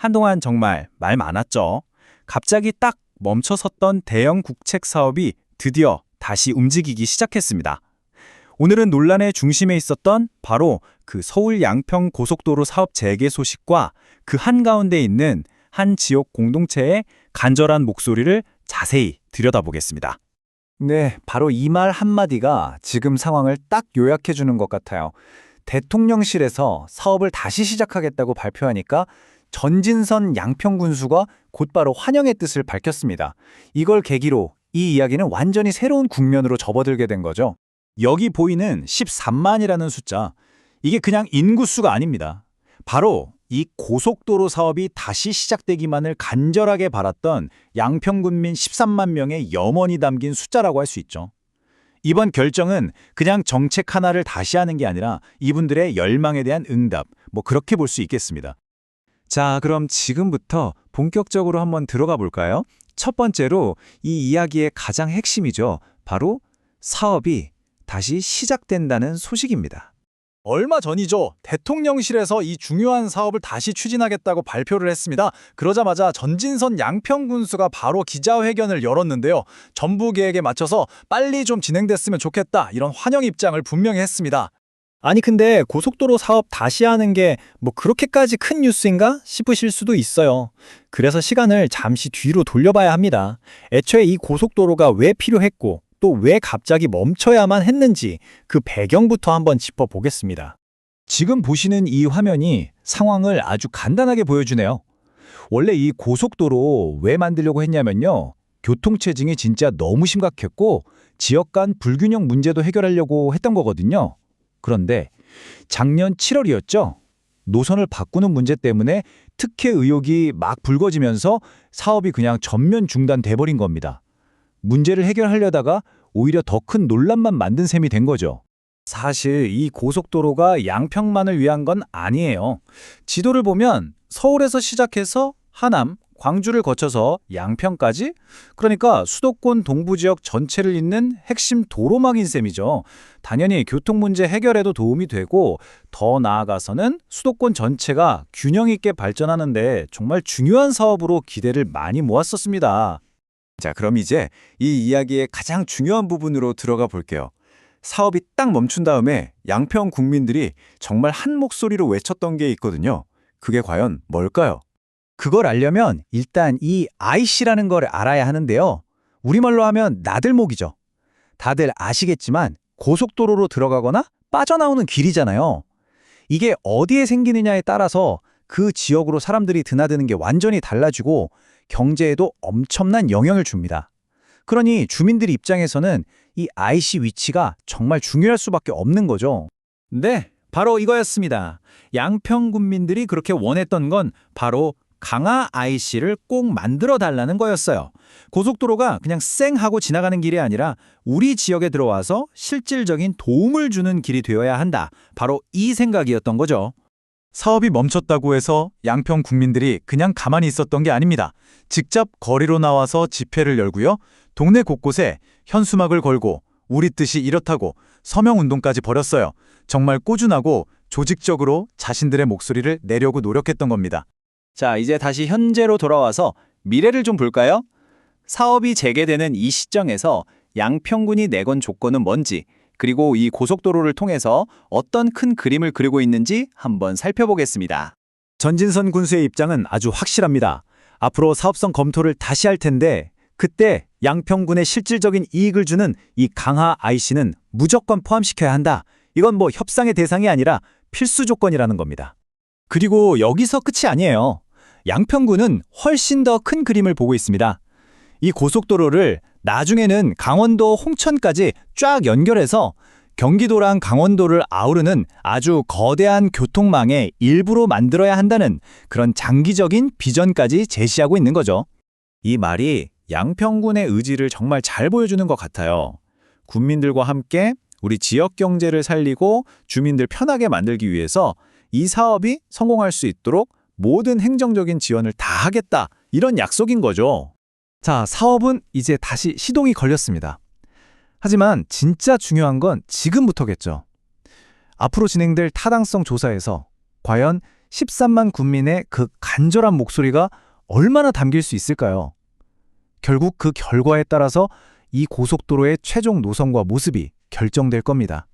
한동안 정말 말 많았죠. 갑자기 딱 멈춰섰던 대형 국책 사업이 드디어 다시 움직이기 시작했습니다. 오늘은 논란의 중심에 있었던 바로 그 서울 양평 고속도로 사업 재개 소식과 그 한가운데 있는 한 지역 공동체의 간절한 목소리를 자세히 들여다보겠습니다. 네, 바로 이 말 한마디가 지금 상황을 딱 요약해 주는 것 같아요. 대통령실에서 사업을 다시 시작하겠다고 발표하니까 전진선 양평군수가 곧바로 환영의 뜻을 밝혔습니다. 이걸 계기로 이 이야기는 완전히 새로운 국면으로 접어들게 된 거죠. 여기 보이는 13만이라는 숫자, 이게 그냥 인구수가 아닙니다. 바로 이 고속도로 사업이 다시 시작되기만을 간절하게 바랐던 양평군민 13만 명의 염원이 담긴 숫자라고 할 수 있죠. 이번 결정은 그냥 정책 하나를 다시 하는 게 아니라 이분들의 열망에 대한 응답, 그렇게 볼 수 있겠습니다. 자, 그럼 지금부터 본격적으로 한번 들어가 볼까요? 첫 번째로 이 이야기의 가장 핵심이죠. 바로 사업이 다시 시작된다는 소식입니다. 얼마 전이죠. 대통령실에서 이 중요한 사업을 다시 추진하겠다고 발표를 했습니다. 그러자마자 전진선 양평군수가 바로 기자회견을 열었는데요. 정부 계획에 맞춰서 빨리 좀 진행됐으면 좋겠다, 이런 환영 입장을 분명히 했습니다. 아니 근데 고속도로 사업 다시 하는 게 그렇게까지 큰 뉴스인가 싶으실 수도 있어요. 그래서 시간을 잠시 뒤로 돌려봐야 합니다. 애초에 이 고속도로가 왜 필요했고 또 왜 갑자기 멈춰야만 했는지 그 배경부터 한번 짚어보겠습니다. 지금 보시는 이 화면이 상황을 아주 간단하게 보여주네요. 원래 이 고속도로 왜 만들려고 했냐면요. 교통체증이 진짜 너무 심각했고 지역 간 불균형 문제도 해결하려고 했던 거거든요. 그런데 작년 7월이었죠. 노선을 바꾸는 문제 때문에 특혜 의혹이 막 불거지면서 사업이 그냥 전면 중단돼버린 겁니다. 문제를 해결하려다가 오히려 더 큰 논란만 만든 셈이 된 거죠. 사실 이 고속도로가 양평만을 위한 건 아니에요. 지도를 보면 서울에서 시작해서 하남, 광주를 거쳐서 양평까지, 그러니까 수도권 동부 지역 전체를 잇는 핵심 도로망인 셈이죠. 당연히 교통 문제 해결에도 도움이 되고 더 나아가서는 수도권 전체가 균형 있게 발전하는데 정말 중요한 사업으로 기대를 많이 모았었습니다. 자, 그럼 이제 이 이야기의 가장 중요한 부분으로 들어가 볼게요. 사업이 딱 멈춘 다음에 양평 국민들이 정말 한 목소리로 외쳤던 게 있거든요. 그게 과연 뭘까요? 그걸 알려면 일단 이 IC라는 걸 알아야 하는데요. 우리말로 하면 나들목이죠. 다들 아시겠지만 고속도로로 들어가거나 빠져나오는 길이잖아요. 이게 어디에 생기느냐에 따라서 그 지역으로 사람들이 드나드는 게 완전히 달라지고 경제에도 엄청난 영향을 줍니다. 그러니 주민들 입장에서는 이 IC 위치가 정말 중요할 수밖에 없는 거죠. 네, 바로 이거였습니다. 양평 군민들이 그렇게 원했던 건 바로 강화 IC를 꼭 만들어 달라는 거였어요. 고속도로가 그냥 쌩 하고 지나가는 길이 아니라 우리 지역에 들어와서 실질적인 도움을 주는 길이 되어야 한다. 바로 이 생각이었던 거죠. 사업이 멈췄다고 해서 양평 국민들이 그냥 가만히 있었던 게 아닙니다. 직접 거리로 나와서 집회를 열고요. 동네 곳곳에 현수막을 걸고 우리 뜻이 이렇다고 서명운동까지 벌였어요. 정말 꾸준하고 조직적으로 자신들의 목소리를 내려고 노력했던 겁니다. 자, 이제 다시 현재로 돌아와서 미래를 좀 볼까요? 사업이 재개되는 이 시점에서 양평군이 내건 조건은 뭔지, 그리고 이 고속도로를 통해서 어떤 큰 그림을 그리고 있는지 한번 살펴보겠습니다. 전진선 군수의 입장은 아주 확실합니다. 앞으로 사업성 검토를 다시 할 텐데 그때 양평군에 실질적인 이익을 주는 이 강화 IC는 무조건 포함시켜야 한다. 이건 협상의 대상이 아니라 필수 조건이라는 겁니다. 그리고 여기서 끝이 아니에요. 양평군은 훨씬 더 큰 그림을 보고 있습니다. 이 고속도로를 나중에는 강원도 홍천까지 쫙 연결해서 경기도랑 강원도를 아우르는 아주 거대한 교통망의 일부로 만들어야 한다는 그런 장기적인 비전까지 제시하고 있는 거죠. 이 말이 양평군의 의지를 정말 잘 보여주는 것 같아요. 군민들과 함께 우리 지역 경제를 살리고 주민들 편하게 만들기 위해서 이 사업이 성공할 수 있도록 모든 행정적인 지원을 다 하겠다, 이런 약속인 거죠. 자, 사업은 이제 다시 시동이 걸렸습니다. 하지만 진짜 중요한 건 지금부터겠죠. 앞으로 진행될 타당성 조사에서 과연 13만 군민의 그 간절한 목소리가 얼마나 담길 수 있을까요? 결국 그 결과에 따라서 이 고속도로의 최종 노선과 모습이 결정될 겁니다.